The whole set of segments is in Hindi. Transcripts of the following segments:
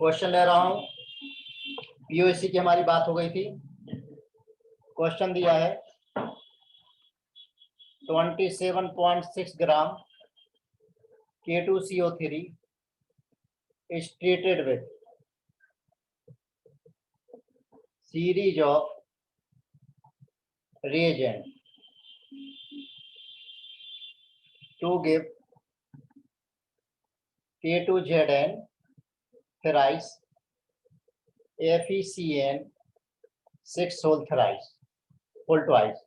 क्वेश्चन ले रहा हूं। पीओसी की हमारी बात हो गई थी। क्वेश्चन दिया है 27.6 ग्राम K2CO3 is treated with series of reagent to give K2ZN thrice FeCN 6 whole thrice whole twice।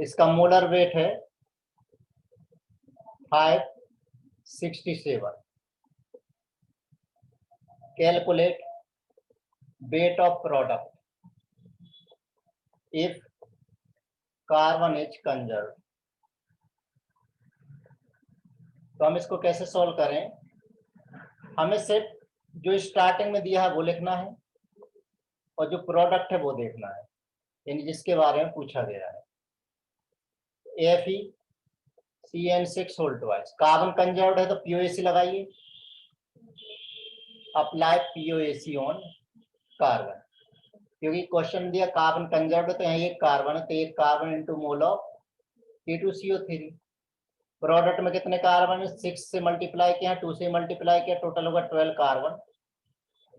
इसका मोलर वेट है 567। Calculate weight of product if carbon is conserved। तो हम इसको कैसे सॉल्व करें? हमें सिर्फ जो स्टार्टिंग में दिया है वो लिखना है और जो प्रोडक्ट है वो देखना है, यानी जिसके बारे में पूछा गया है। FeCN6 whole twice। Carbon conserved है तो POAC लगाइए। अप्लाई POAC ऑन कार्बन, क्योंकि क्वेश्चन दिया कार्बन कंजर्व्ड है तो यहाँ एक कार्बन है तो एक carbon into mole of K2CO3। Product में कितने कार्बन है? 6 से मल्टीप्लाई किया, 2 से मल्टीप्लाई किया, टोटल होगा 12 carbon.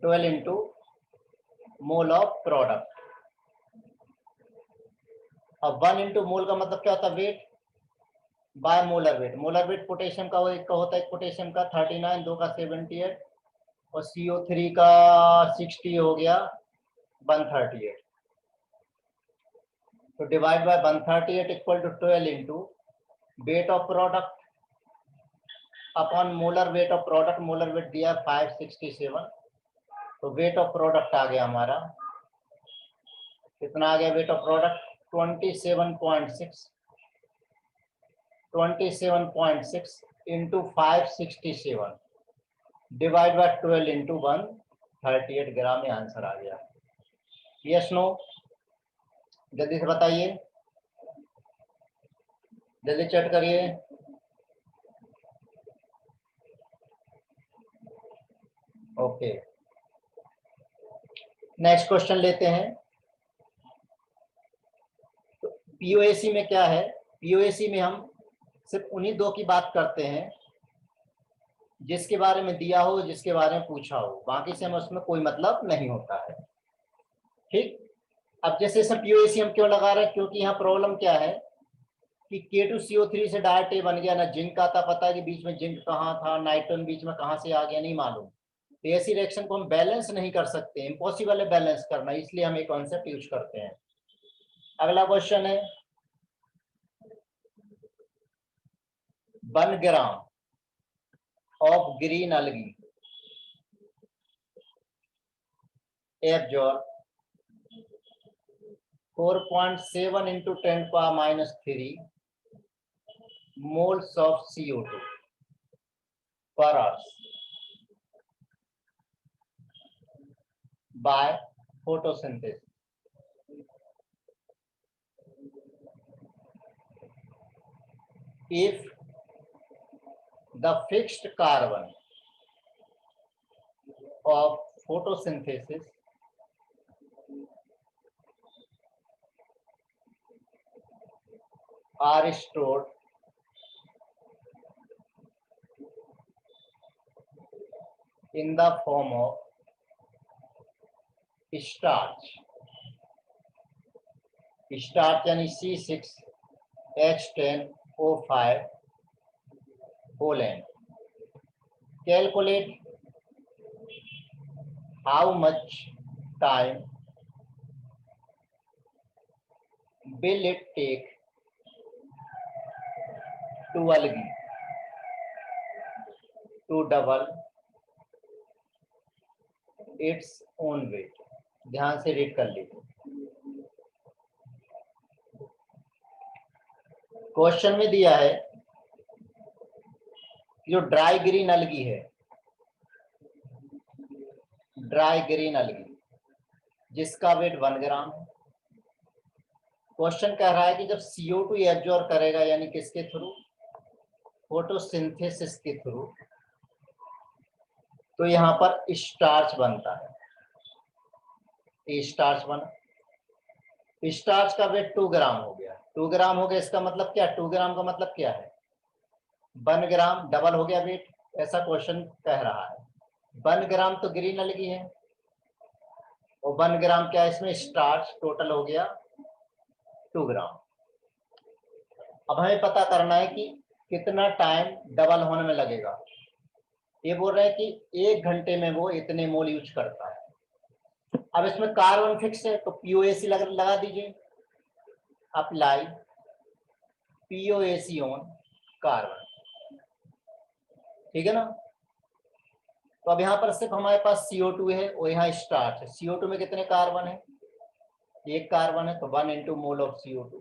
12 into mole of product. अब 1 इंटू मोल का मतलब क्या होता है? Weight by molar weight. Molar wait potassium का एक का होता है, पोटेशियम का 39, 2 का 78 और CO3 का 60 हो गया 138। तो divide by 138 equal to 12 into weight of product upon molar weight of product. Molar weight दिया 567, तो वेट ऑफ प्रोडक्ट आ गया हमारा कितना आ गया? Weight of product 27.6 into 567 divide by 12 into 138 gram में आंसर आ गया। Yes no? जल्दी से बताइए, जल्दी चेक करिए। ओके, नेक्स्ट क्वेश्चन लेते हैं। तो पीओएसी में क्या है? पीओएसी में हम सिर्फ उन्हीं दो की बात करते हैं जिसके बारे में दिया हो, जिसके बारे में पूछा हो, बाकी से हमें उसमें कोई मतलब नहीं होता है। ठीक। अब जैसे सब पीओएसी हम क्यों लगा रहे हैं? क्योंकि यहाँ प्रॉब्लम क्या है कि K2CO3 से डायरेक्ट ये बन गया ना, जिंक आता, पता है कि बीच में जिंक कहाँ था, नाइट्रोजन बीच में कहाँ से आ गया नहीं मालूम। तो ऐसी रिएक्शन को हम बैलेंस नहीं कर सकते, इम्पॉसिबल है बैलेंस करना, इसलिए हम एक कॉन्सेप्ट यूज करते हैं। अगला क्वेश्चन है 1 ग्राम of green algae absorb 4.7 into 10 power minus 3 moles of CO2 per hour by photosynthesis। If the fixed carbon of photosynthesis are stored in the form of starch, starch यानी C6H10O5 whole. Calculate how much time will it take to algae to double its own weight। ध्यान से रीड कर लीजिए। क्वेश्चन में दिया है जो ड्राई ग्रीन अलगी है, ड्राई ग्रीन अलगी जिसका वेट 1 ग्राम है। क्वेश्चन कह रहा है कि जब CO2 एब्जॉर्ब करेगा, यानी किसके थ्रू? फोटोसिंथेसिस के थ्रू, तो यहाँ पर स्टार्च बनता है, ये स्टार्च बना। स्टार्च का वेट 2 ग्राम हो गया, 2 ग्राम हो गया, इसका मतलब क्या, 2 ग्राम का मतलब क्या है, 1 ग्राम, डबल हो गया वेट, ऐसा क्वेश्चन कह रहा है। 1 ग्राम तो ग्रीन अलगी है और 1 ग्राम क्या है इसमें स्टार्च, टोटल हो गया 2 ग्राम। अब हमें पता करना है कि कितना टाइम डबल होने में लगेगा। ये बोल रहे हैं कि 1 घंटे में वो इतने मोल यूज करता है। अब इसमें कार्बन फिक्स है तो पीओएसी लगा दीजिए, अप्लाई पीओएसी ऑन कार्बन, ठीक है ना। तो अब यहाँ पर सिर्फ हमारे पास CO2 है और यहाँ स्टार्च है। CO2 में कितने कार्बन है, 1 कार्बन है, तो 1 into mole of CO2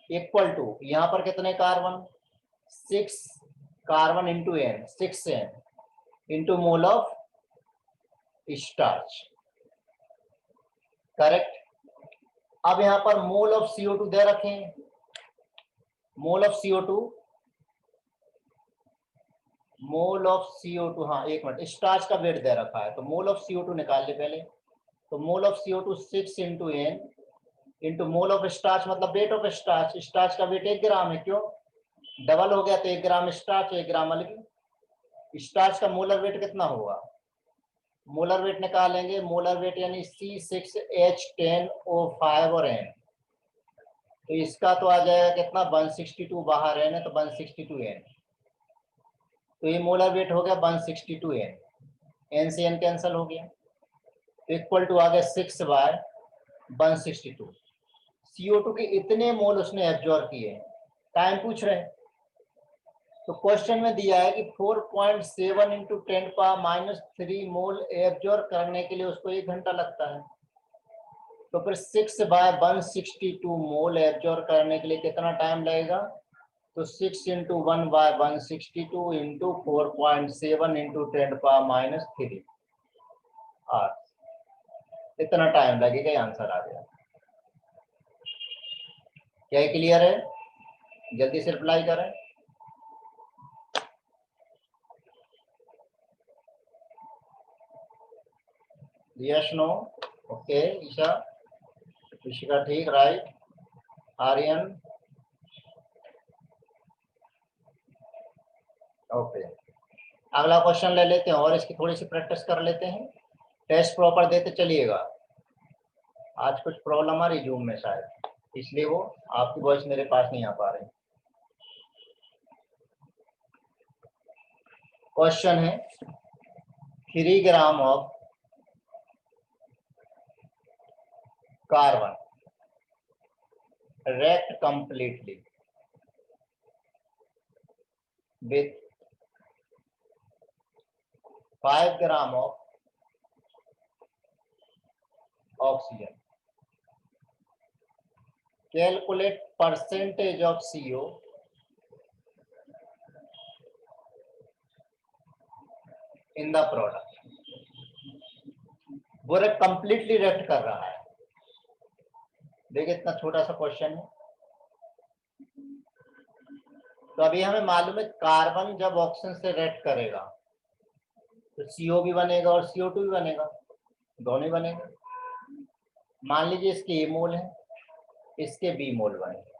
equal to यहाँ पर कितने carbon, 6 carbon into N, 6N into mole of starch, correct. अब यहाँ पर मोल ऑफ CO2 दे रखे हैं, मोल of CO2, mole of CO2, हाँ एक मिनट, स्टार्च का वेट दे रखा है तो मोल ऑफ CO2 निकाल ले पहले। तो मोल of CO2 6 into N into mole of starch मतलब वेट ऑफ स्टार्च, स्टार्च का वेट 1 ग्राम है, क्यों, डबल हो गया तो 1 ग्राम स्टार्च 1 ग्राम अलगी। स्टार्च का मोलर वेट कितना होगा, मोलर वेट निकालेंगे, मोलर वेट यानी C6H10O5 और N, तो इसका तो आ जाएगा कितना 162, बाहर N है तो 162N, तो ये मोलर वेट हो गया 162N, N से N कैंसिल हो गया, इक्वल टू आ गया 6/162। CO2 के इतने मोल उसने एब्जॉर्ब किए, टाइम पूछ रहे हैं। तो क्वेश्चन में दिया है कि 4.7 इंटू 10⁻³ मोल एब्जॉर्ब करने के लिए उसको 1 घंटा लगता है, तो फिर 6/162 मोल एब्जॉर्ब करने के लिए कितना टाइम लगेगा, तो 6 इंटू 1/162 इंटू 4.7 इंटू 10⁻³ आर, इतना टाइम लगेगा, आंसर आ गया। क्या ये क्लियर है, जल्दी से रिप्लाई करें। Yes no, okay, Isha, Ishika ठीक, राइट, आर्यन, ओके। अगला क्वेश्चन ले लेते हैं और इसकी थोड़ी सी प्रैक्टिस कर लेते हैं, टेस्ट प्रॉपर देते चलिएगा। आज कुछ प्रॉब्लम आ रही जूम में शायद, इसलिए वो आपकी वॉइस मेरे पास नहीं आ पा रही। क्वेश्चन है 3 gram of carbon wrecked completely with 5 gram of oxygen. Calculate percentage of CO in the product. वो कंप्लीटली रेक्ट कर रहा है, देखिए इतना छोटा सा क्वेश्चन है। तो अभी हमें मालूम है कार्बन जब ऑक्सीजन से रिएक्ट करेगा तो CO भी बनेगा और CO2 भी बनेगा, दोनों ही बनेंगे। मान लीजिए इसके A मोल है, इसके B मोल बनेंगे,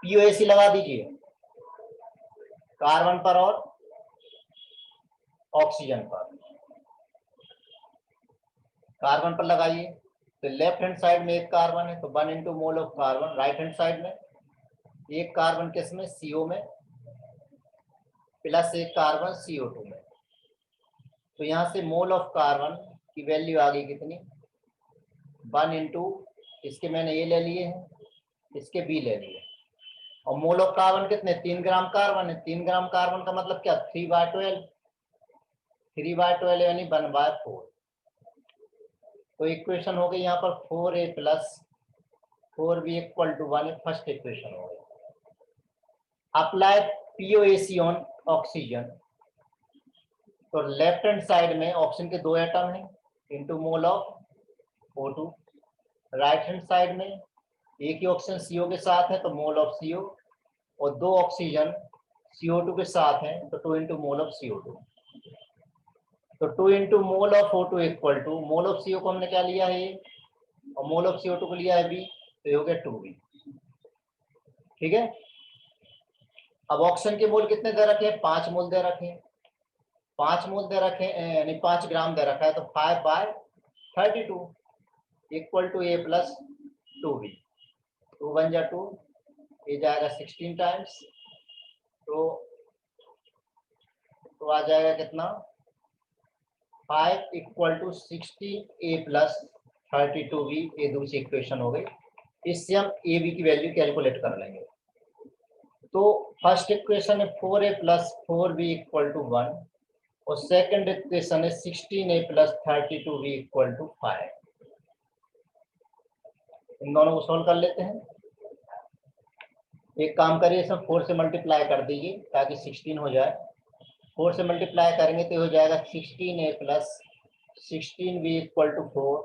POAC लगा दीजिए कार्बन पर और ऑक्सीजन पर, कार्बन पर लगाइए तो लेफ्ट हैंड साइड में 1 कार्बन है तो 1 into mole of carbon, right hand side में 1 कार्बन किसमें, CO में, प्लस 1 कार्बन CO2 में। तो यहां से मोल ऑफ कार्बन की वैल्यू आ गई कितनी, 1 इंटू, इसके मैंने ये ले लिए हैं, इसके B ले लिए, और मोल ऑफ कार्बन कितने, 3 ग्राम कार्बन है, 3 ग्राम कार्बन का मतलब क्या, 3/12, 3/12 यानी 1/4। तो इक्वेशन हो गई यहाँ पर 4A plus 4B equal to 1, first equation हो गई। अप्लाई POAC ऑन ऑक्सीजन, तो लेफ्ट हैंड साइड में ऑक्सीजन के 2 एटम हैं into mole of O2, right hand side में एक ही ऑक्सीजन CO के साथ है तो मोल ऑफ CO, और 2 ऑक्सीजन CO2 के साथ हैं तो 2 इंटू मोल ऑफ CO2। तो 2 into mole of O2 equal to mole of CO को हमने क्या लिया है ये, और मोल ऑफ CO2 को लिया है B, तो ये हो गया 2B। ठीक है। अब ऑक्सीजन के मोल कितने दे रखे हैं, 5 मोल दे रखे हैं, 5 मोल दे रखे हैं, यानी 5 ग्राम दे रखा है, तो 5/32 equal to A plus 2B। 2 बन जा 2, ये जाएगा 16 टाइम्स, तो आ जाएगा कितना, 5 equal to 16A plus 32B। ये दूसरी इक्वेशन हो गई। इससे हम ए बी की वैल्यू कैलकुलेट कर लेंगे। तो फर्स्ट इक्वेशन है 4A plus 4B equal to 1, और सेकंड इक्वेशन है 16A plus 32B equal to 5। इन दोनों को सोल्व कर लेते हैं। एक काम करिए, इसमें 4 से मल्टीप्लाई कर दीजिए ताकि 16 हो जाए। 4 से मल्टीप्लाई करेंगे तो हो जाएगा 16A plus 16B equal to 4,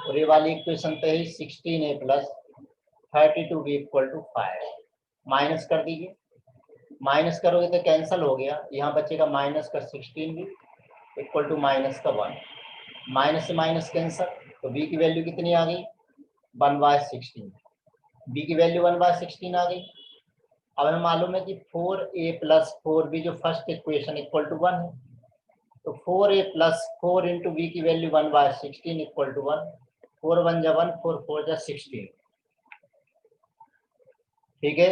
और ये वाली इक्वेशन पे ही 16A plus 32B equal to 5। Minus कर दीजिए, माइनस करोगे तो कैंसिल हो गया, यहाँ बचेगा माइनस का 16B इक्वल टू माइनस का 1। माइनस से माइनस कैंसिल, तो B की वैल्यू कितनी आ गई, 1/16। B की वैल्यू 1/16 आ गई। अब हमें मालूम है कि 4A प्लस 4B जो फर्स्ट इक्वेशन इक्वल टू 1 है, तो 4A प्लस 4 इंटू B की वैल्यू 1/16 इक्वल टू 1। 4 1 जा 1, 4 4 जा 16। ठीक है,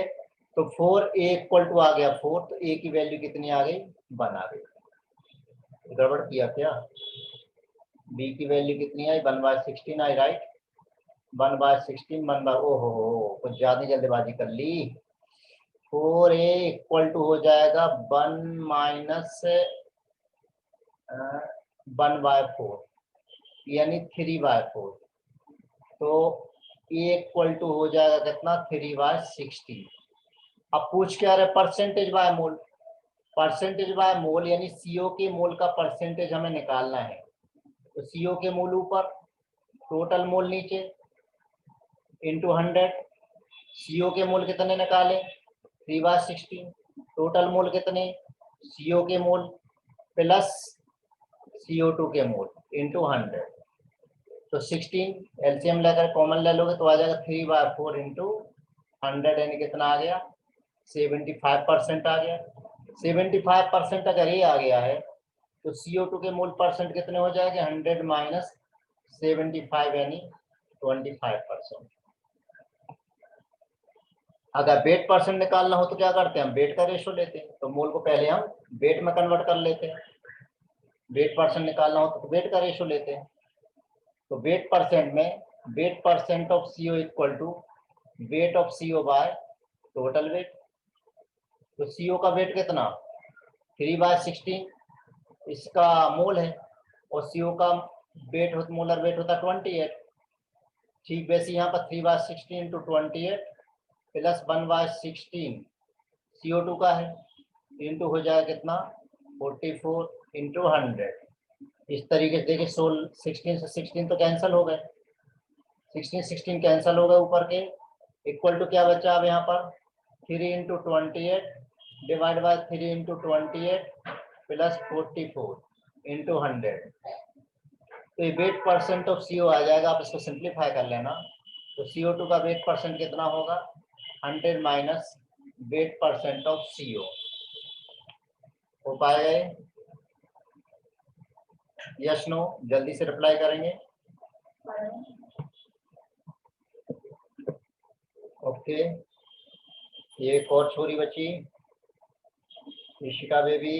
तो 4A इक्वल टू आ गया 4, तो A की वैल्यू कितनी आ गई, 1 आ गई। गड़बड़ किया क्या, B की वैल्यू कितनी आई, 1/16 आई, राइट। 1/16 कुछ ज्यादा जल्दबाजी कर ली। 4A इक्वल टू हो जाएगा 1 माइनस 1/4, यानी 3/4। तो A इक्वल टू हो जाएगा कितना, 3/16। अब पूछ क्या रहे, percentage by mole. Percentage by mole यानी CO के मोल का परसेंटेज हमें निकालना है। तो CO के मोल ऊपर, टोटल मोल नीचे, इंटू 100। CO के मोल कितने निकाले, 3/16। टोटल मोल कितने, CO के मोल प्लस CO2 के मोल इंटू 100। तो 16 एलसीएम लेकर कॉमन ले लोगे तो आ जाएगा 3/4 इंटू 100, यानी कितना आ गया, 75% आ गया। 75% अगर ये आ गया है तो CO2 के मोल परसेंट कितने हो जाएंगे, 100 माइनस 75 यानी 25%। अगर वेट परसेंट निकालना हो तो क्या करते हैं, हम वेट का रेशो लेते हैं, तो मोल को पहले हम वेट में कन्वर्ट कर लेते हैं। वेट परसेंट निकालना हो तो वेट का रेशो लेते हैं। तो वेट परसेंट में wait percent of CO equal to weight of CO by total weight. तो CO का वेट कितना, 3/16 इसका मोल है, और CO का वेट मोलर वेट होता है 28। ठीक वैसे यहाँ पर 3/16 इंटू 28 प्लस 1/16 CO2 का है, इंटू हो जाएगा कितना, 44 इंटू 100। इस तरीके से देखिए 16 से 16 तो कैंसिल हो गए, 16 कैंसिल हो गए ऊपर के, इक्वल टू क्या बचा अब यहाँ पर, 3 into 28 divide by 3 into 28 plus 44 into 100। तो ये वेट परसेंट ऑफ CO आ जाएगा। आप इसको सिंप्लीफाई कर लेना, तो CO2 का वेट परसेंट कितना होगा, 100 minus weight percent of CO। हो पाएगा ये, यस नो, जल्दी से रिप्लाई करेंगे। ओके, ये एक और छोरी बची, ऋषिका बेबी,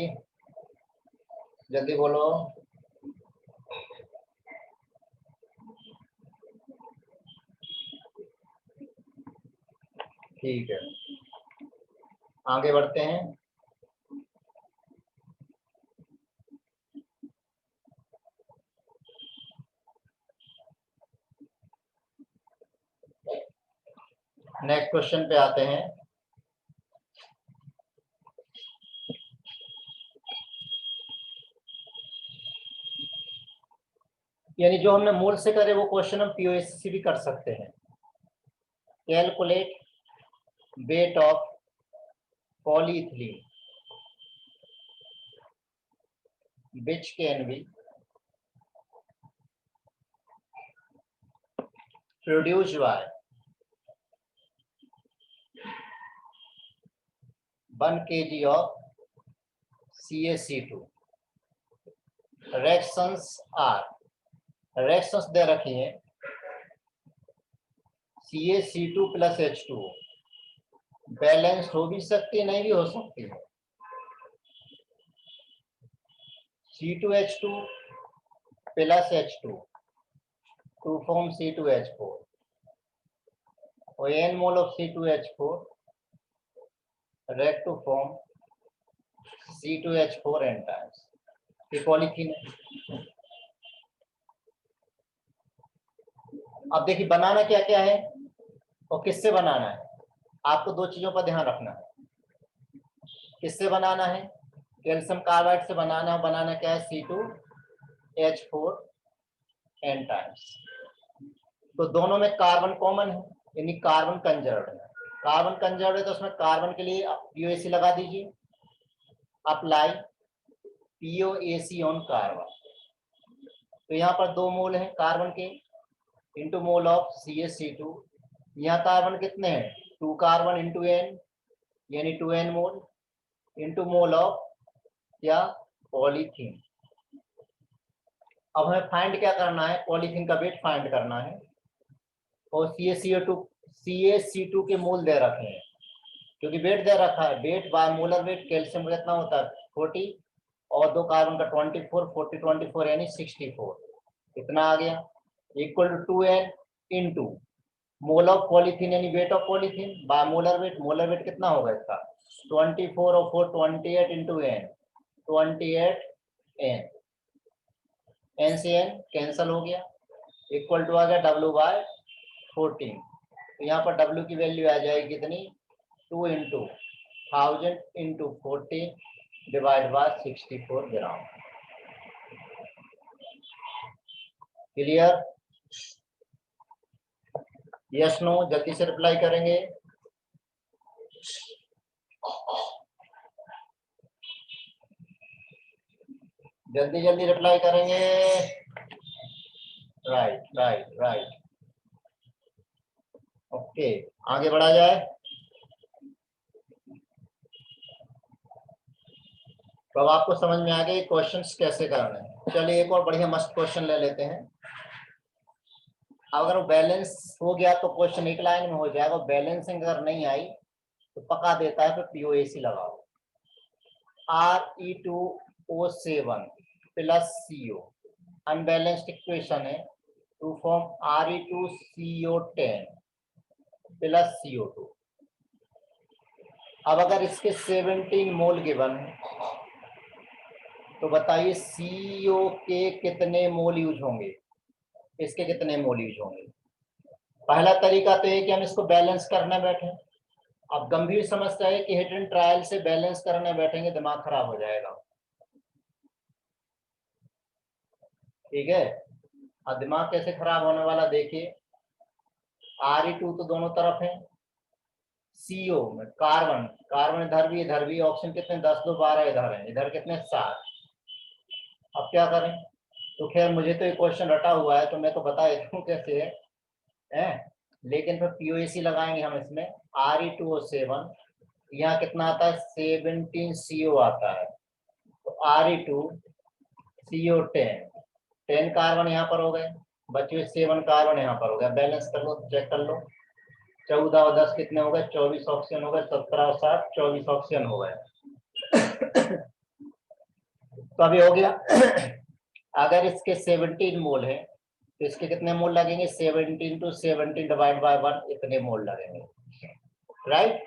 जल्दी बोलो। ठीक है, आगे बढ़ते हैं। नेक्स्ट क्वेश्चन पे आते हैं। यानी जो हमने मोल से करे वो क्वेश्चन हम POS से भी कर सकते हैं। Calculate weight of polyethylene which can be produced by 1 kg of CaC2. Reactions are, reactions दे रखी हैं CaC2 plus H2O, बैलेंस हो भी सकती है, नहीं भी हो सकती है। C2H2 plus H2 to form C2H4, और n mole of C2H4 react to form C2H4 n times. ये पॉलीथीन है। अब देखिए बनाना क्या क्या है और किससे बनाना है, आपको दो चीजों पर ध्यान रखना है। किससे बनाना है, कैल्शियम कार्बाइड से बनाना है। बनाना क्या है, C2H4 n टाइम्स। तो दोनों में कार्बन कॉमन है, यानी कार्बन कंजर्व्ड है। कार्बन कंजर्व्ड है तो उसमें कार्बन के लिए POAC लगा दीजिए, अप्लाई POAC ऑन कार्बन। तो यहाँ पर 2 मोल है कार्बन के, इंटू मोल ऑफ CaC2। यहाँ कार्बन कितने हैं, 2 कार्बन इंटू n, यानी 2n mole, into mole of क्या, पॉलीथीन। अब हमें फाइंड क्या करना है, पॉलीथीन का वेट फाइंड करना है। और CaC2 के मोल दे रखे हैं, क्योंकि वेट दे रखा है, weight by molar wait calcium का कितना होता है 40, और 2 कार्बन का 24, 40 24 यानी 64, इतना आ गया, equal to 2n into mole of polythene यानी weight of polythene by molar weight. Molar weight कितना होगा इसका 24 और 4 28 इंटू n, 28 n, n से n कैंसिल हो गया, इक्वल टू आ गया W/14। तो यहाँ पर W की वैल्यू आ जाएगी कितनी, 2 into 1000 into 14 divide by 64 gram. Clear, yes no, जल्दी से रिप्लाई करेंगे। जल्दी जल्दी रिप्लाई करेंगे। राइट राइट राइट, ओके, आगे बढ़ा जाए। तो अब आपको समझ में आ गया क्वेश्चंस कैसे करने हैं। चलिए एक और बढ़िया मस्त क्वेश्चन ले लेते हैं। अगर वो बैलेंस हो गया तो क्वेश्चन एक लाइन में हो जाएगा, बैलेंसिंग अगर नहीं आई तो पका देता है, फिर POAC लगाओ। Re2O7 plus CO unbalanced equation है, to form Re2CO10 plus CO2। अब अगर इसके 17 मोल गिवन है तो बताइए CO के कितने मोल यूज होंगे, इसके कितने मोल यूज होंगे। पहला तरीका तो है कि हम इसको बैलेंस करने बैठे। अब गंभीर समस्या है कि हिट एंड ट्रायल से बैलेंस करने बैठेंगे दिमाग खराब हो जाएगा, ठीक है। अब दिमाग कैसे खराब होने वाला देखिए, Re2 तो दोनों तरफ है, CO में कार्बन, कार्बन इधर भी ऑप्शन कितने 10 2 12 इधर है, इधर कितने 7। अब क्या करें, तो खैर मुझे तो ये क्वेश्चन रटा हुआ है तो मैं तो बता देता हूँ कैसे है, लेकिन फिर POAC लगाएंगे हम इसमें। Re2O7 यहाँ कितना आता है 17 CO आता है, तो Re2CO10, 10 कार्बन यहाँ पर हो गए, बचे हुए 7 कार्बन यहाँ पर हो गया। बैलेंस कर लो, चेक कर लो, 14 और 10 कितने हो गए 24 ऑक्सीजन हो गए, 17 और 7 24 ऑक्सीजन हो गए। तो अभी हो गया। अगर इसके 17 मोल है तो इसके कितने मोल लगेंगे, 17 to 17 डिवाइड बाय 1, इतने मोल लगेंगे, राइट।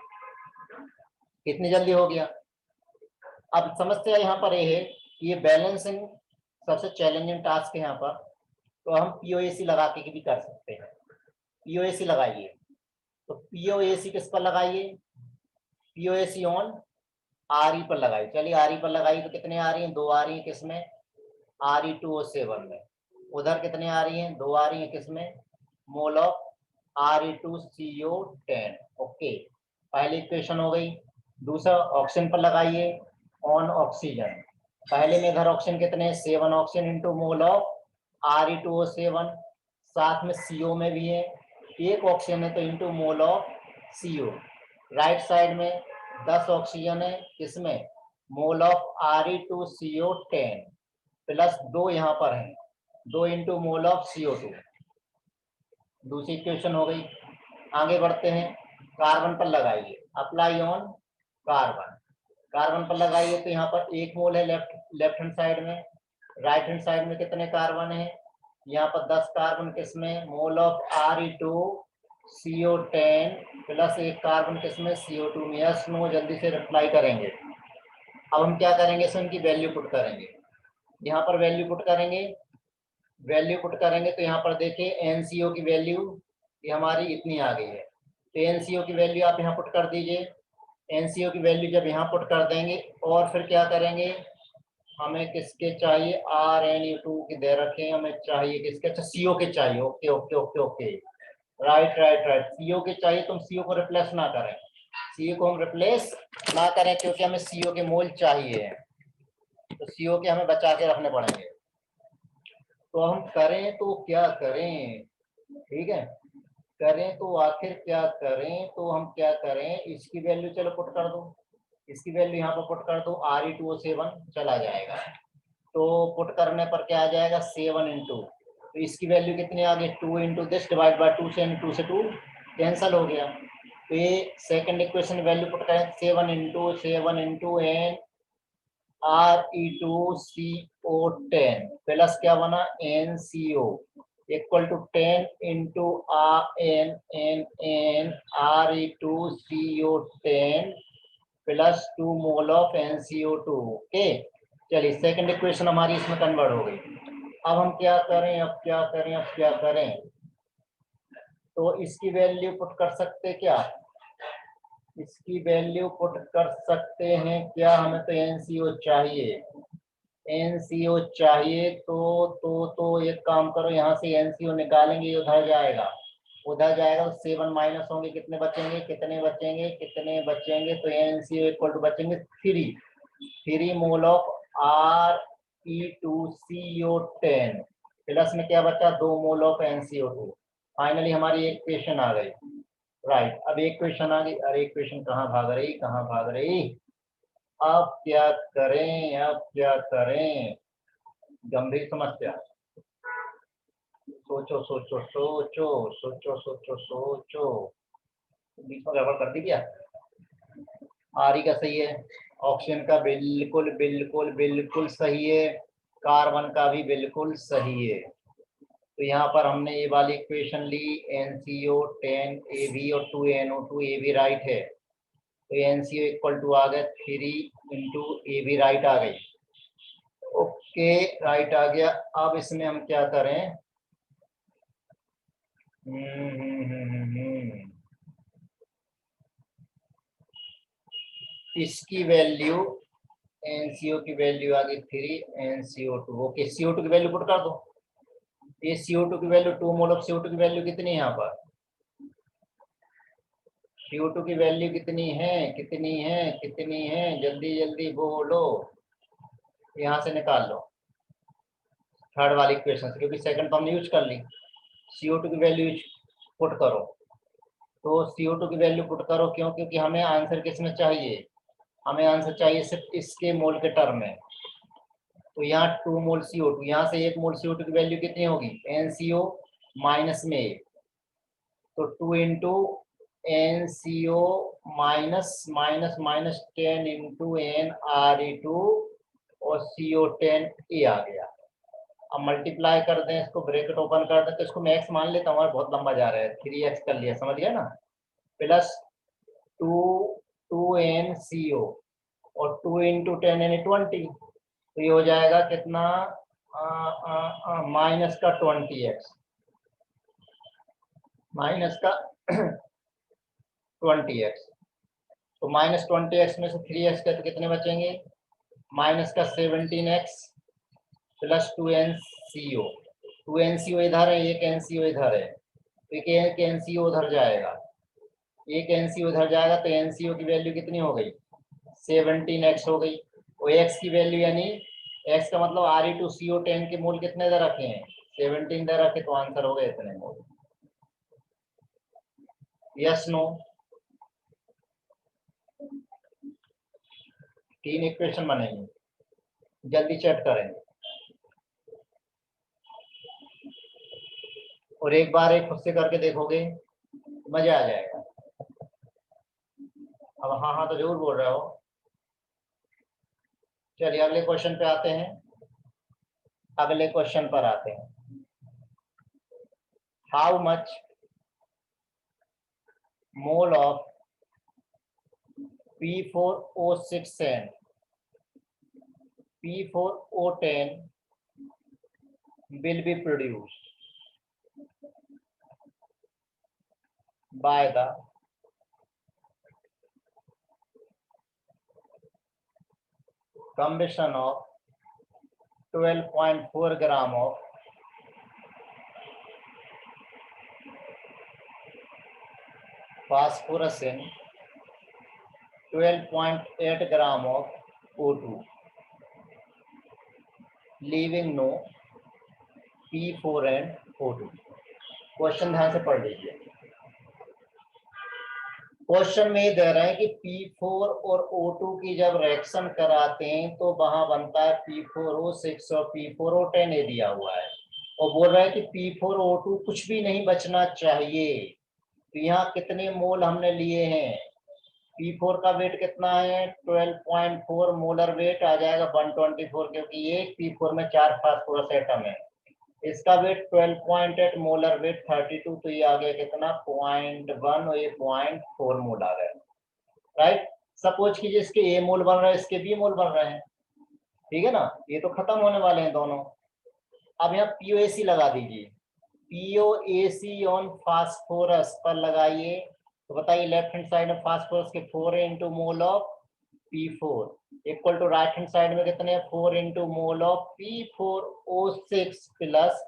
कितनी जल्दी हो गया। अब समस्या यहाँ पर ये है कि ये बैलेंसिंग सबसे चैलेंजिंग टास्क है यहाँ पर, तो हम POAC लगा के भी कर सकते हैं। POAC लगाइए, तो POAC किस पर लगाइए, POAC ऑन Re पर लगाइए। चलिए Re पर लगाइए, तो कितने आ रही हैं, 2 आ रही है किसमें, Re2O7 में। उधर कितने आ रही हैं, 2 आ रही है किसमें, मोल ऑफ Re2CO10। ओके, पहली इक्वेशन हो गई। दूसरा ऑक्सीजन पर लगाइए, ऑन ऑक्सीजन। पहले में इधर ऑक्सीजन कितने हैं 7 oxygen into mole of Re2O7, साथ में CO में भी है एक ऑक्सीजन है तो into mole of CO। Right side में 10 ऑक्सीजन है, किसमें, मोल ऑफ Re2CO10 प्लस 2 यहाँ पर है, 2 इंटू मोल ऑफ CO2। दूसरी इक्वेशन हो गई। आगे बढ़ते हैं, कार्बन पर लगाइए, अप्लाई ऑन कार्बन। कार्बन पर लगाइए तो यहाँ पर 1 मोल है लेफ्ट हैंड साइड में, राइट हैंड साइड में कितने कार्बन है, यहाँ पर 10 कार्बन किसमें, mole of Re2CO10 plus 1 carbon किसमें, CO2 में। यस नो, जल्दी से रिप्लाई करेंगे। अब हम क्या करेंगे, इसमें इनकी वैल्यू पुट करेंगे, यहाँ पर वैल्यू पुट करेंगे। वैल्यू पुट करेंगे तो यहाँ पर देखिए NCO की वैल्यू ये हमारी इतनी आ गई है, तो NCO की वैल्यू आप यहाँ पुट कर दीजिए। NCO की वैल्यू जब यहाँ पुट कर देंगे और फिर क्या करेंगे, हमें किसके चाहिए, RNU2 की दे रखे हैं, हमें चाहिए किसके, अच्छा CO के चाहिए। Okay okay okay okay, right right right, CO के चाहिए। तुम CO को रिप्लेस ना करें, CO को हम रिप्लेस ना करें क्योंकि हमें CO के मोल चाहिए, तो CO के हमें बचा के रखने पड़ेंगे। तो हम करें तो क्या करें, ठीक है, करें तो आखिर क्या करें, तो हम क्या करें, इसकी वैल्यू चलो पुट कर दो, इसकी वैल्यू यहाँ पर पुट कर दो, Re2O7 चला जाएगा, तो पुट करने पर क्या आ जाएगा, 7 इंटू, तो इसकी वैल्यू कितनी आ गई, 2 इंटू दिस डिवाइड बाई 2 से, 2 से 2 कैंसल हो गया। तो ये सेकंड इक्वेशन वैल्यू पुट करें, 7 इंटू एन Re2CO10 प्लस क्या बना, NCO equal to 10 into N Re2CO10 plus 2 mole of NCO2। Okay, चलिए सेकंड इक्वेशन हमारी इसमें कन्वर्ट हो गई। अब हम क्या करें, अब क्या करें, अब क्या करें, तो इसकी वैल्यू पुट कर सकते क्या, इसकी वैल्यू पुट कर सकते हैं क्या, हमें तो NCO चाहिए, NCO चाहिए, तो एक काम करो, यहाँ से NCO निकालेंगे, उधर जाएगा, उधर जाएगा तो 7 माइनस होंगे, कितने बचेंगे, कितने बचेंगे, कितने बचेंगे, तो NCO इक्वल टू बचेंगे 3 मोल ऑफ Re2CO10 प्लस में क्या बचा, 2 मोल ऑफ NCO2। फाइनली हमारी एक इक्वेशन आ गई, राइट। अब एक क्वेश्चन आ गई, अरे क्वेश्चन कहाँ भाग रही, कहाँ भाग रही, अब क्या करें, अब क्या करें, गंभीर समस्या, सोचो सोचो सोचो सोचो सोचो सोचो, बीच में गड़बड़ कर दी क्या, आरी का सही है, ऑप्शन का बिल्कुल बिल्कुल बिल्कुल सही है, कार्बन का भी बिल्कुल सही है। तो यहाँ पर हमने ये वाली इक्वेशन ली, NCO10AB और 2NO2AB राइट है, तो NCO इक्वल टू आ गया 3 इंटू AB राइट आ गई। ओके राइट आ गया। अब इसमें हम क्या करें, इसकी वैल्यू, NCO की वैल्यू आ गई 3 NCO2। ओके, CO2 की वैल्यू पुट कर दो, ये CO2 की वैल्यू 2 मोल ऑफ CO2 की वैल्यू कितनी है, यहाँ पर CO2 की वैल्यू कितनी है, कितनी है, कितनी है, जल्दी जल्दी बोलो, यहाँ से निकाल लो थर्ड वाली इक्वेशन से, क्योंकि सेकंड तो हमने यूज कर ली। CO2 की वैल्यू पुट करो, तो CO2 की वैल्यू पुट करो, क्यों, क्योंकि हमें आंसर किसमें चाहिए, हमें आंसर चाहिए सिर्फ इसके मोल के टर्म में। तो यहाँ 2 मोल CO2, यहाँ से 1 मोल CO2 की वैल्यू कितनी होगी, NCO माइनस में, तो 2 into NCO minus minus minus 10 into Re2 और CO10 ये आ गया। अब मल्टीप्लाई कर दें, इसको ब्रैकेट ओपन कर दें, तो इसको मैं x मान लेता हूँ, बहुत लंबा जा रहा है, 3x कर लिया, समझ गया ना, प्लस 2NCO और 2 इंटू 10 यानी 20, तो ये हो जाएगा कितना, माइनस का 20x, माइनस का 20x, तो माइनस 20x में से 3x का तो कितने बचेंगे, माइनस का 17x प्लस 2NCO, 2NCO इधर है, एक NCO इधर है, तो एक NCO उधर जाएगा, एक NCO उधर जाएगा, तो NCO की वैल्यू कितनी हो गई, 17x हो गई, और x की वैल्यू यानी x का मतलब Re2CO10 के मोल कितने दे रखे हैं, 17 दे रखे, तो आंसर हो गए इतने मोल। यस नो, 3 इक्वेशन बनेंगे, जल्दी चेक करें। और एक बार एक खुद से करके देखोगे, मजा आ जाएगा। अब हाँ हाँ तो जरूर बोल रहे हो। चलिए अगले क्वेश्चन पे आते हैं। अगले क्वेश्चन पर आते हैं। How much mole of P4O6 and P4O10 will be produced by the combustion of 12.4 gram of phosphorus in 12.8 gram of O2, leaving no P4 and O2। Question ध्यान से पढ़ लीजिए। क्वेश्चन में ये दे रहे हैं कि P4 और O2 की जब रिएक्शन कराते हैं तो वहां बनता है P4O6 और P4O10 ये दिया हुआ है, और बोल रहा है कि P4O2 कुछ भी नहीं बचना चाहिए। तो यहाँ कितने मोल हमने लिए हैं? P4 का वेट कितना है? 12.4 मोलर वेट आ जाएगा 124, क्योंकि ये P4 में 4 फास्फोरस एटम है। इसका वेट 12.8 मोलर वेट 32, तो ये आ गया कितना? 0.1 और ये 0.4 मोल आ गया। राइट। सपोज कीजिए इसके ए मोल बन रहा है, इसके बी मोल बन रहे हैं, ठीक है ना, ये तो खत्म होने वाले हैं दोनों। अब यहाँ पीओएसी लगा दीजिए। पीओएसी ऑन फास्फोरस पर लगाइए, तो बताइए लेफ्ट हैंड साइड में फास्फोरस के 4 into mole of P4 equal to right hand side में कितने? 4 into mole of P4O6 plus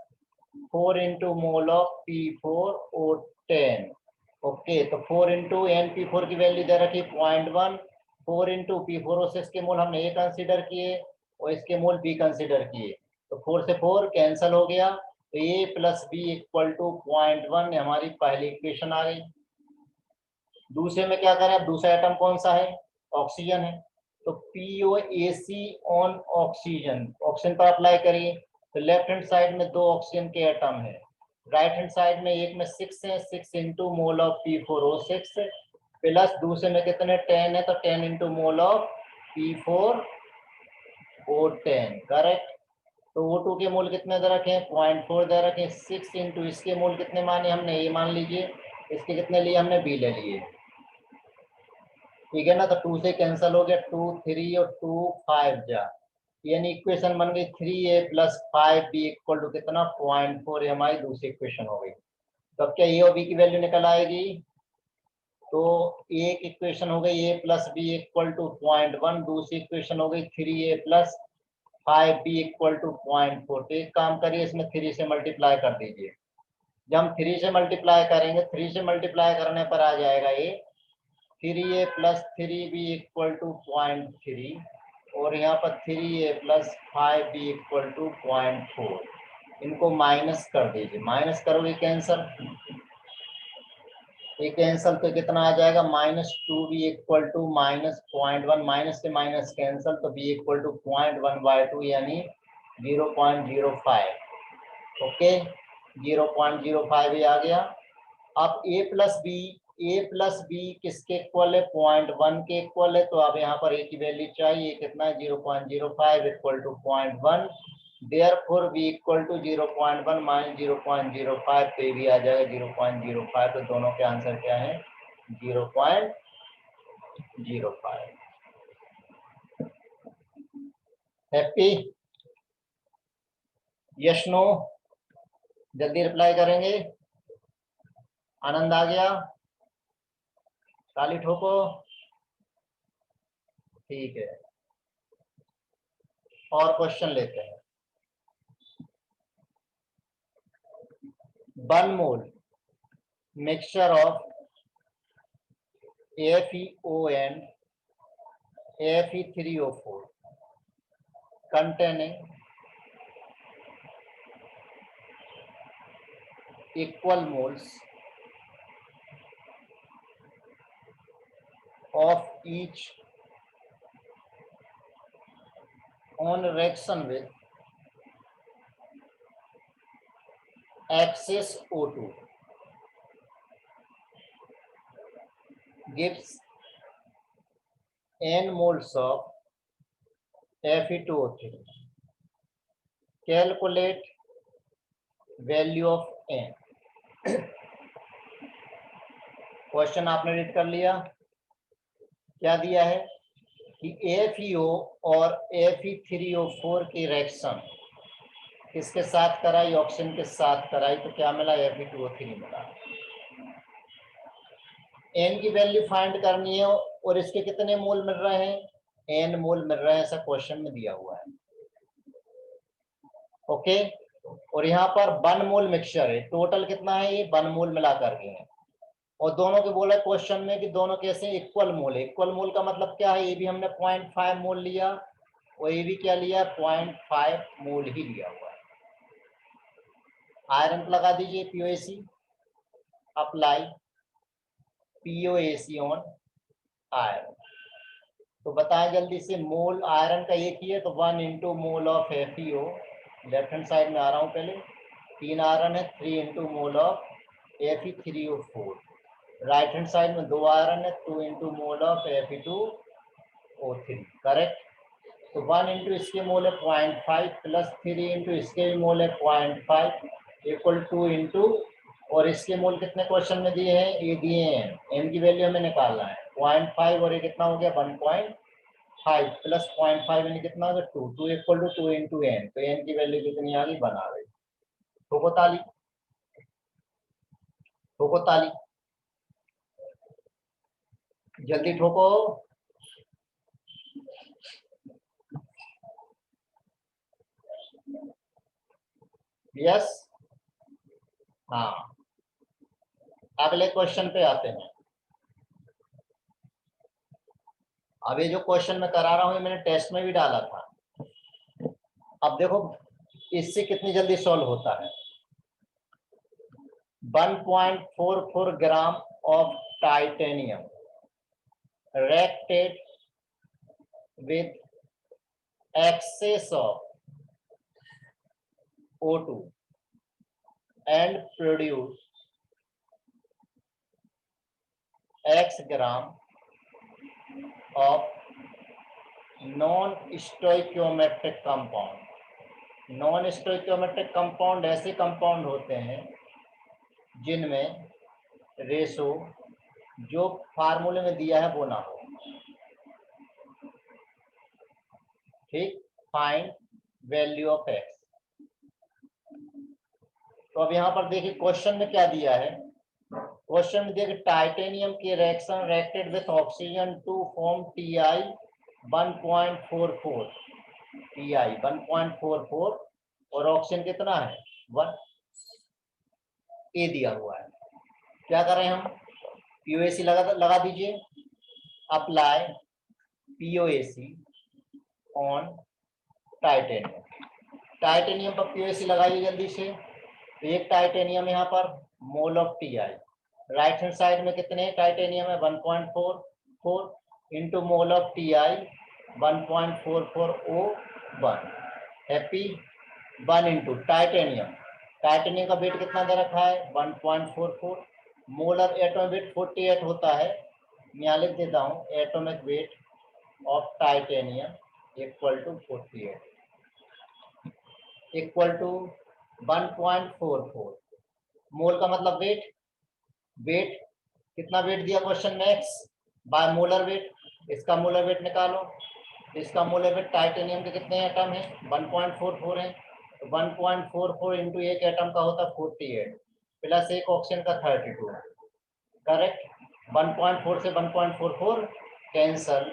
4 into mole of P4O10। Okay, तो 4 इंटू NP4 की वैल्यू दे रखी 0.1, 4 इंटू P4O6 के मोल हमने ए कंसिडर किए और इसके मोल बी कंसिडर किए, तो 4 से 4 कैंसिल हो गया, तो ए प्लस बी इक्वल टू 0.1 हमारी पहली इक्वेशन आ गई। दूसरे में क्या करें? अब दूसरा एटम कौन सा है? ऑक्सीजन है, तो POAC ऑन ऑक्सीजन, ऑक्सीजन पर अप्लाई करिए, तो लेफ्ट हैंड साइड में 2 ऑक्सीजन के एटम है, राइट हैंड साइड में एक में 6 है, 6 into mole of P4O6 plus दूसरे में कितने? 10 है, तो 10 into mole of P4O10। Correct. तो O2 के मोल कितने दे रखे हैं? 0.4 दे रखे हैं। 6 इंटू इसके मोल कितने माने हमने? ये मान लीजिए। इसके कितने लिए हमने? बी ले लिए, ठीक है ना। तो 2 से कैंसिल हो गया, 2 3 और 2 5 जा, यानी इक्वेशन बन गई 3A plus 5B equal to कितना? 0.4। ये हमारी दूसरी इक्वेशन हो गई। तो अब क्या ए और बी की वैल्यू निकल आएगी? तो एक इक्वेशन हो गई A plus B equal to 0.1, दूसरी इक्वेशन हो गई 3A plus 5B equal to 0.4। तो एक काम करिए, इसमें 3 से मल्टीप्लाई कर दीजिए। जब हम 3 से मल्टीप्लाई करेंगे, 3 से मल्टीप्लाई करने पर आ जाएगा ये 3A plus 3B equal to 0.3, और यहाँ पर 3A plus 5B equal to 0.4। इनको माइनस कर दीजिए, माइनस करोगे कैंसल, ये कैंसल तो कितना आ जाएगा? -2B इक्वल टू -0.1, माइनस से माइनस कैंसल, तो B इक्वल टू 0.1/2 यानी 0.05। ओके, 0.05 ही आ गया। अब ए प्लस बी किसके इक्वल है? 0.1 के इक्वल है, तो अब यहाँ पर ए की वैल्यू चाहिए, कितना है? 0.05 equal to 0.1, therefore B equal to 0.1 minus 0.05, तो ये भी आ जाएगा 0.05। तो दोनों के आंसर क्या है? 0.05। हैप्पी? Yes no? जल्दी रिप्लाई करेंगे। आनंद आ गया? ताली ठोको। ठीक है, और क्वेश्चन लेते हैं। 1 मोल mixture of AFeO and AFE3O4 containing equal moles of each on reaction with excess O2 gives n moles of Fe2O3. Calculate value of n. Question आपने रीड कर लिया। क्या दिया है कि FeO और Fe3O4 की रिएक्शन किसके साथ कराई, ऑक्सीजन के साथ कराई, तो क्या मिला, Fe2O3 मिला। n की वैल्यू फाइंड करनी है और इसके कितने मोल मिल रहे हैं, n मोल मिल रहे हैं, ऐसा क्वेश्चन में दिया हुआ है। ओके, और यहाँ पर 1 मोल मिक्सचर है, टोटल कितना है, ये 1 मोल मिला करके है, और दोनों के बोला क्वेश्चन में कि दोनों कैसे इक्वल मोल है। इक्वल मोल का मतलब क्या है, ये भी हमने 0.5 मोल लिया और ये भी क्या लिया, 0.5 मोल ही लिया हुआ है। आयरन लगा दीजिए, POAC, apply POAC on iron. तो बताएं जल्दी से, मोल आयरन का एक ही है तो 1 into mole of FeO, left hand side में आ रहा हूं पहले, 3 आयरन है, 3 into mole of Fe3O4, right hand side में 2 आयरन है, 2 into mole of Fe2O3, correct. तो 1 इंटू इसके मोल है 0.5 प्लस 3 इंटू इसके भी मोल है 0.5 इक्वल 2 इंटू, और इसके मोल कितने क्वेश्चन में दिए हैं, ये दिए हैं, n की वैल्यू हमें निकालना है 0.5, और ये कितना हो गया 1.5 प्लस 0.5 यानी कितना हो गया 2, 2 इक्वल टू 2 इंटू n, तो n की वैल्यू कितनी आ गई, बना गई। ठोको ताली, ठोको ताली, जल्दी ठोको। यस, हाँ, अगले क्वेश्चन पे आते हैं। अब ये जो क्वेश्चन मैं करा रहा हूँ, ये मैंने टेस्ट में भी डाला था। अब देखो इससे कितनी जल्दी सॉल्व होता है। 1.44 gram of titanium reacted with excess of O2 and produce X gram of non-stoichiometric compound। Non stoichiometric compound ऐसे कंपाउंड होते हैं जिनमें रेशो जो फार्मूले में दिया है वो ना हो। ठीक, फाइंड वैल्यू ऑफ एक्स। तो अब यहाँ पर देखिए क्वेश्चन में क्या दिया है, क्वेश्चन में देखिए टाइटेनियम की reaction reacted with oxygen to form Ti 1.44, Ti 1.44 और ऑक्सीजन कितना है 1, ए दिया हुआ है। क्या करें हम, POAC लगा दीजिए, apply POAC on titanium. Titanium पर POAC लगाइए जल्दी से। तो एक टाइटेनियम यहाँ पर mole of Ti, right hand side में कितने टाइटेनियम है 1.44 into mole of Ti 1.44O1 happy 1 into titanium, titanium का वेट कितना दे रखा है 1.44, मोलर एटॉमिक वेट 48 होता है, मैं लिख देता हूँ atomic weight of titanium equal to 48 equal to 1.44, mole का मतलब वेट, वेट कितना वेट दिया क्वेश्चन में x बाय मोलर वेट, इसका मोलर वेट निकालो, इसका मोलर वेट टाइटेनियम के कितने एटम है 1.44 है, तो 1.44 इंटू एक एटम का होता 48 प्लस एक ऑक्सीजन का 32, करेक्ट। 1.4 से 1.44 कैंसल,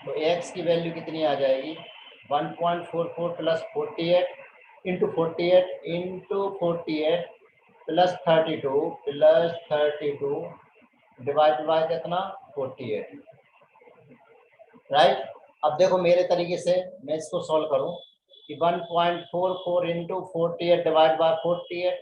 तो x की वैल्यू कितनी आ जाएगी 1.44 plus 48 into 48 plus 32 divide by कितना 48, राइट। अब देखो मेरे तरीके से मैं इसको सॉल्व करूं कि 1.44 into 48 divide by 48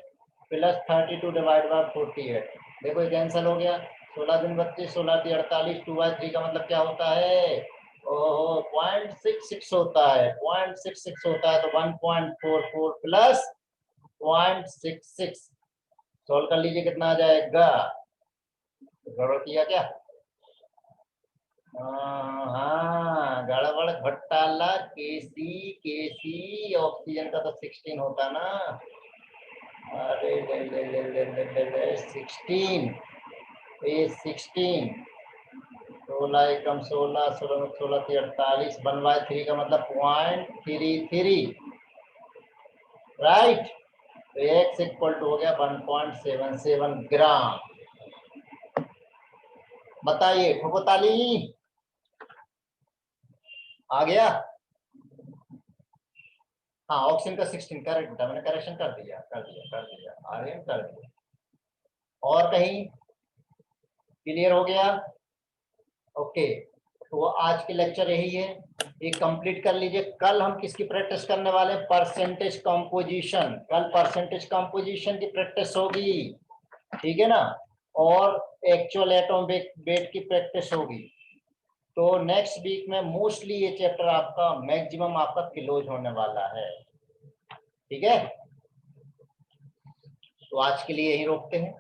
plus 32 divide by 48, देखो ये कैंसिल हो गया, 16 दिन 32, 16 × 48, 2/3 का मतलब क्या होता है? ओहो 0.66 होता है, 0.66 होता है, तो 1.44 प्लस 0.66 सोल्व कर लीजिए, कितना आ जाएगा? गड़बड़ किया क्या? हाँ गड़बड़ घोटाला, केसी केसी, ऑक्सीजन का तो 16 होता ना। अरे ले ले ले ले ले ले ले 16, ये 16, 16 एकम 16, 16 में 16 थी 48, 1/3 का मतलब 0.33, राइट। तो x इक्वल टू हो गया 1.77 ग्राम। बताइए ठोको ताली, आ गया? हाँ ऑप्शन का 16 करेक्ट बेटा, मैंने करेक्शन कर दिया आगे कर दिया। और कहीं क्लियर हो गया? ओके, तो आज के लेक्चर यही है, ये कंप्लीट कर लीजिए। कल हम किसकी प्रैक्टिस करने वाले हैं? Percentage composition. कल परसेंटेज कंपोजिशन की प्रैक्टिस होगी, ठीक है ना, और एक्चुअल एटॉम वेट की प्रैक्टिस होगी। तो नेक्स्ट वीक में मोस्टली ये चैप्टर आपका मैक्सिमम आपका क्लोज होने वाला है, ठीक है। तो आज के लिए यही रोकते हैं।